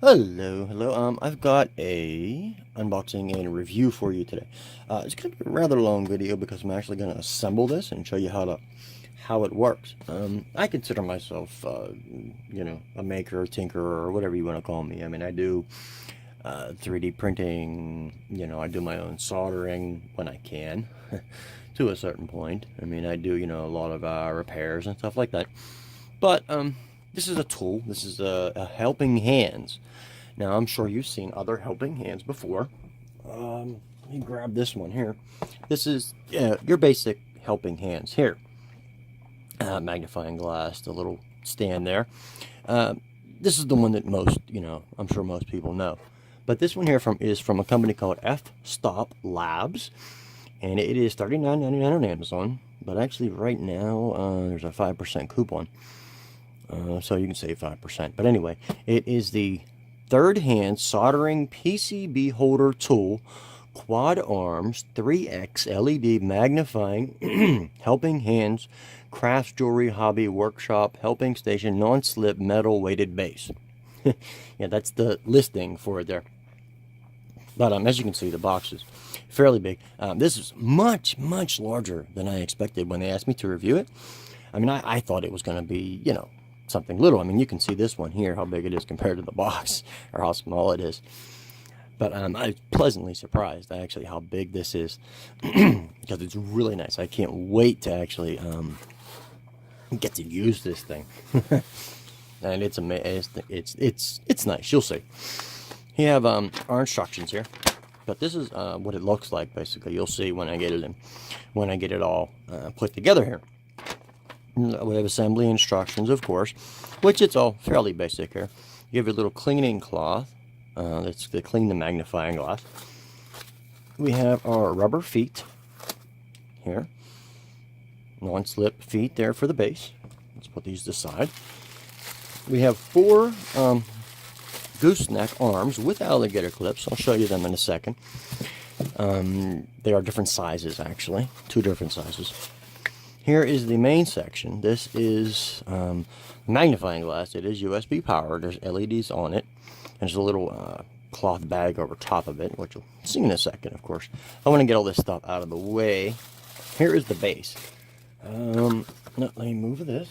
Hello. I've got a unboxing and review for you today. It's gonna be a rather long video because I'm actually gonna assemble this and show you how it works. I consider myself, a maker, tinkerer, or whatever you want to call me. I mean, I do 3D printing. I do my own soldering when I can, to a certain point. I mean, I do a lot of repairs and stuff like that. But this is a tool. This is a helping hands. Now, I'm sure you've seen other helping hands before. Let me grab this one here. This is your basic helping hands here. Magnifying glass, the little stand there. This is the one that most, I'm sure most people know. But this one here is from a company called Fstop Labs. And it is $39.99 on Amazon. But actually, right now, there's a 5% coupon. So you can save 5%. But anyway, it is the third hand soldering PCB holder tool, quad arms, 3X LED magnifying, helping hands, crafts, jewelry, hobby, workshop, helping station, non-slip, metal weighted base. Yeah, that's the listing for it there. But as you can see, the box is fairly big. This is much larger than I expected when they asked me to review it. I mean, I thought it was going to be, something little. I mean, you can see this one here, how big it is compared to the box, or how small it is. But I was pleasantly surprised, actually, how big this is, because it's really nice. I can't wait to actually get to use this thing. And it's amazing. It's nice. You'll see. You have our instructions here, but this is what it looks like. Basically, you'll see when I get it in, when I get it all put together here. We have assembly instructions, of course, which it's all fairly basic here. You have a little cleaning cloth that's to clean the magnifying glass. We have our rubber feet here, non-slip feet there for the base. Let's put these aside. We have 4 gooseneck arms with alligator clips. I'll show you them in a second. They are different sizes, actually, 2 different sizes. Here is the main section. This is magnifying glass. It is USB powered. There's LEDs on it. There's a little cloth bag over top of it, which you'll see in a second, of course. I want to get all this stuff out of the way. Here is the base. Let me move this.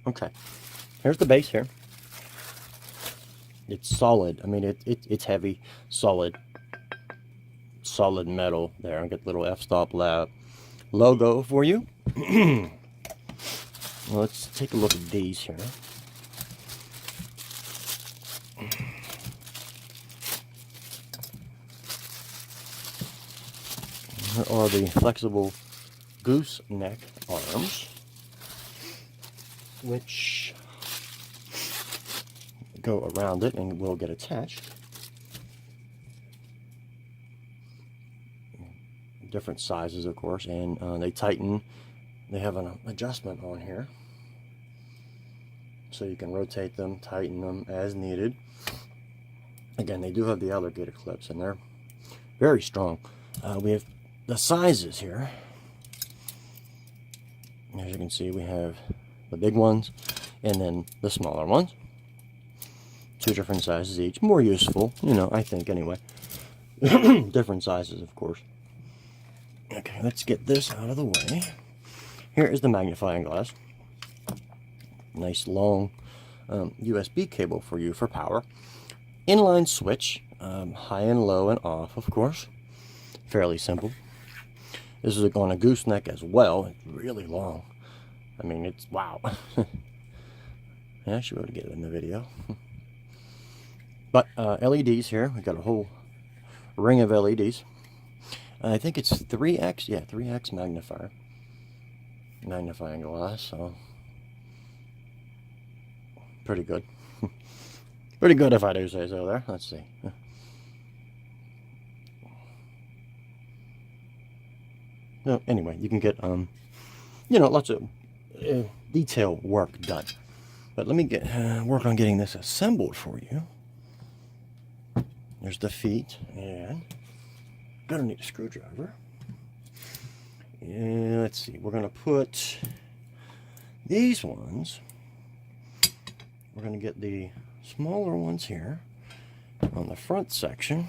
Okay. Here's the base here. It's solid. I mean, it's heavy, solid metal there. I'll get the little Fstop Lab logo for you. Well, let's take a look at these here. Here are the flexible gooseneck arms, which go around it and will get attached. Different sizes, of course, and they tighten. They have an adjustment on here, so you can rotate them, tighten them as needed. Again, they do have the alligator clips, and they're very strong. We have the sizes here. As you can see, we have the big ones and then the smaller ones. 2 different sizes each. More useful, I think, anyway. Different sizes, of course. Okay, let's get this out of the way. Here is the magnifying glass. Nice long USB cable for you for power. Inline switch, high and low and off, of course. Fairly simple. This is on a gooseneck as well. It's really long. I mean, it's wow. I should be able to get it in the video. But LEDs here. We've got a whole ring of LEDs. I think it's 3X. Yeah, 3X magnifying glass. So pretty good. Pretty good, if I do say so. There. Let's see. No, anyway, you can get lots of detail work done. But let me get work on getting this assembled for you. There's the feet, and gonna need a screwdriver. And let's see, we're gonna put these ones. We're gonna get the smaller ones here on the front section.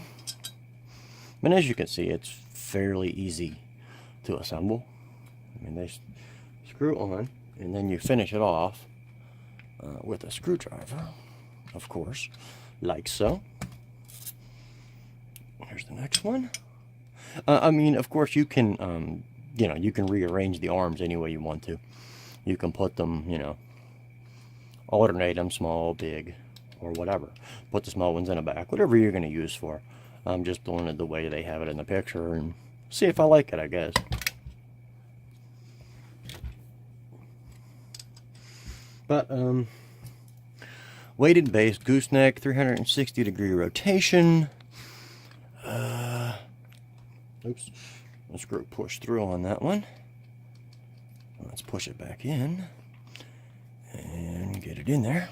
And as you can see, it's fairly easy to assemble. I mean, they screw on, and then you finish it off with a screwdriver, of course, like so. Here's the next one. I mean, of course, you can, you know, you can rearrange the arms any way you want to. You can put them, you know, alternate them, small, big, or whatever. Put the small ones in the back, whatever you're going to use for. I'm just doing it the way they have it in the picture and see if I like it, I guess. But, weighted base, gooseneck, 360-degree rotation. Oops, the screw push through on that one. Let's push it back in and get it in there.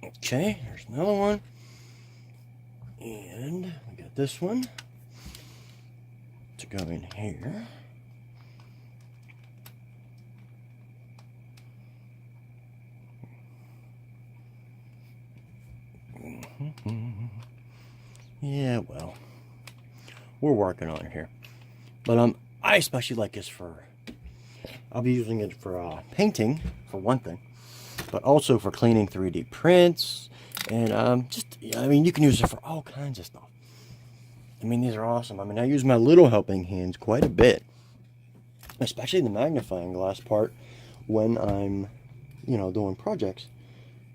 Okay, there's another one. And we got this one to go in here. Yeah, well, we're working on it here. But I especially like this for, I'll be using it for painting, for one thing, but also for cleaning 3D prints, and just, I mean, you can use it for all kinds of stuff. I mean, these are awesome. I mean, I use my little helping hands quite a bit, especially the magnifying glass part when I'm, you know, doing projects.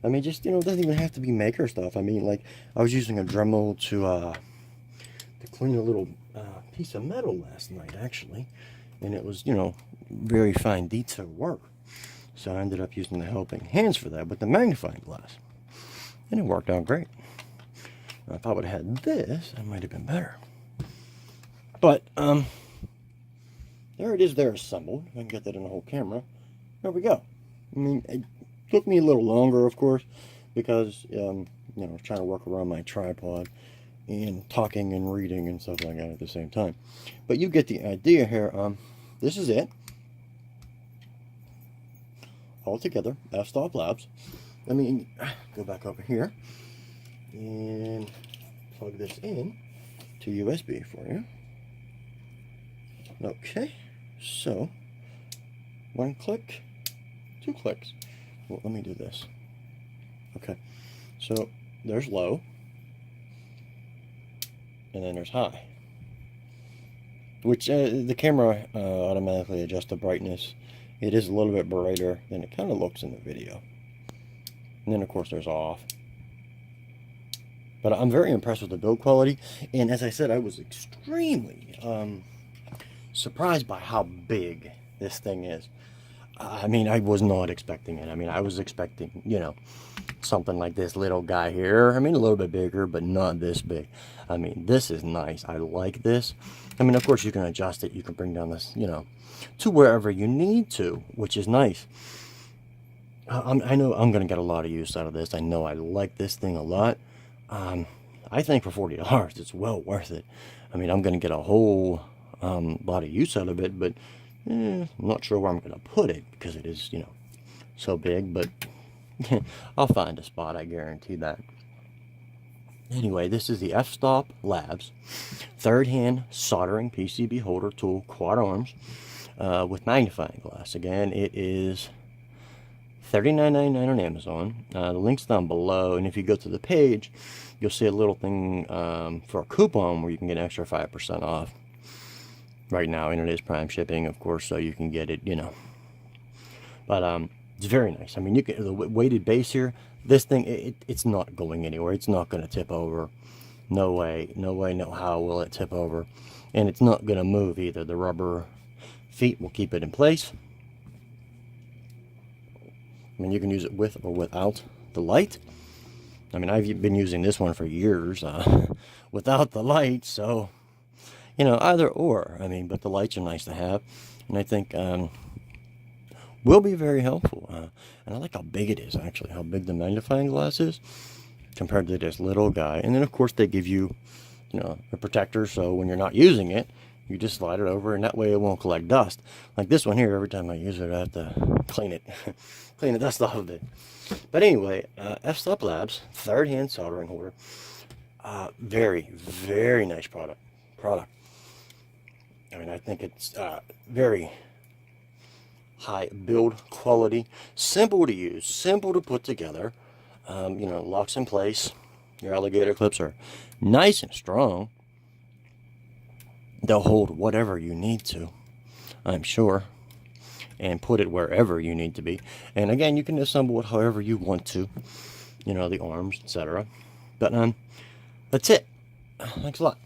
I mean, just, you know, it doesn't even have to be maker stuff. I mean, like, I was using a Dremel to clean a little piece of metal last night, actually. And it was, you know, very fine detail work. So I ended up using the helping hands for that with the magnifying glass. And it worked out great. Now, if I would have had this, it might have been better. But, there it is there assembled. If I can get that in the whole camera. There we go. I mean, it took me a little longer, of course, because, you know, I was trying to work around my tripod and talking and reading and stuff like that at the same time. But you get the idea here. This is it. All together. Fstop Labs. Let me go back over here and plug this in to USB for you. Okay. So, one click, two clicks. Well, let me do this. Okay. So, there's low. And then there's high, which the camera automatically adjusts the brightness. It is a little bit brighter than it kind of looks in the video. And then, of course, there's off. But I'm very impressed with the build quality. And as I said, I was extremely surprised by how big this thing is. I mean, I was not expecting it. I mean, I was expecting, you know, something like this little guy here. I mean, a little bit bigger, but not this big. I mean, this is nice. I like this. I mean, of course, you can adjust it. You can bring down this, you know, to wherever you need to, which is nice. I know I'm going to get a lot of use out of this. I know I like this thing a lot. I think for $40, it's well worth it. I mean, I'm going to get a whole lot of use out of it, but I'm not sure where I'm going to put it because it is, you know, so big, but I'll find a spot, I guarantee that. Anyway, this is the Fstop Labs third-hand soldering PCB holder tool, quad arms, with magnifying glass. Again, it is $39.99 on Amazon. The link's down below, and if you go to the page, you'll see a little thing for a coupon where you can get an extra 5% off right now, and it is prime shipping, of course, so you can get it, you know. But it's very nice. I mean, you can, the weighted base here, this thing, it's not going anywhere. It's not going to tip over. No way, no how will it tip over. And it's not going to move either. The rubber feet will keep it in place. I mean, you can use it with or without the light. I mean, I've been using this one for years without the light, so, you know, either or. I mean, but the lights are nice to have, and I think will be very helpful. And I like how big it is, actually, how big the magnifying glass is compared to this little guy. And then, of course, they give you, you know, a protector, so when you're not using it, You just slide it over, and that way it won't collect dust. Like this one here, every time I use it, I have to clean it, clean the dust off of it. But anyway, Fstop Labs, third-hand soldering holder. Very, very nice product. I mean, I think it's very high build quality, simple to use, simple to put together. You know, locks in place. Your alligator clips are nice and strong. They'll hold whatever you need to, I'm sure, and put it wherever you need to be. And again, you can assemble it however you want to, you know, the arms, etc. But that's it. Thanks a lot.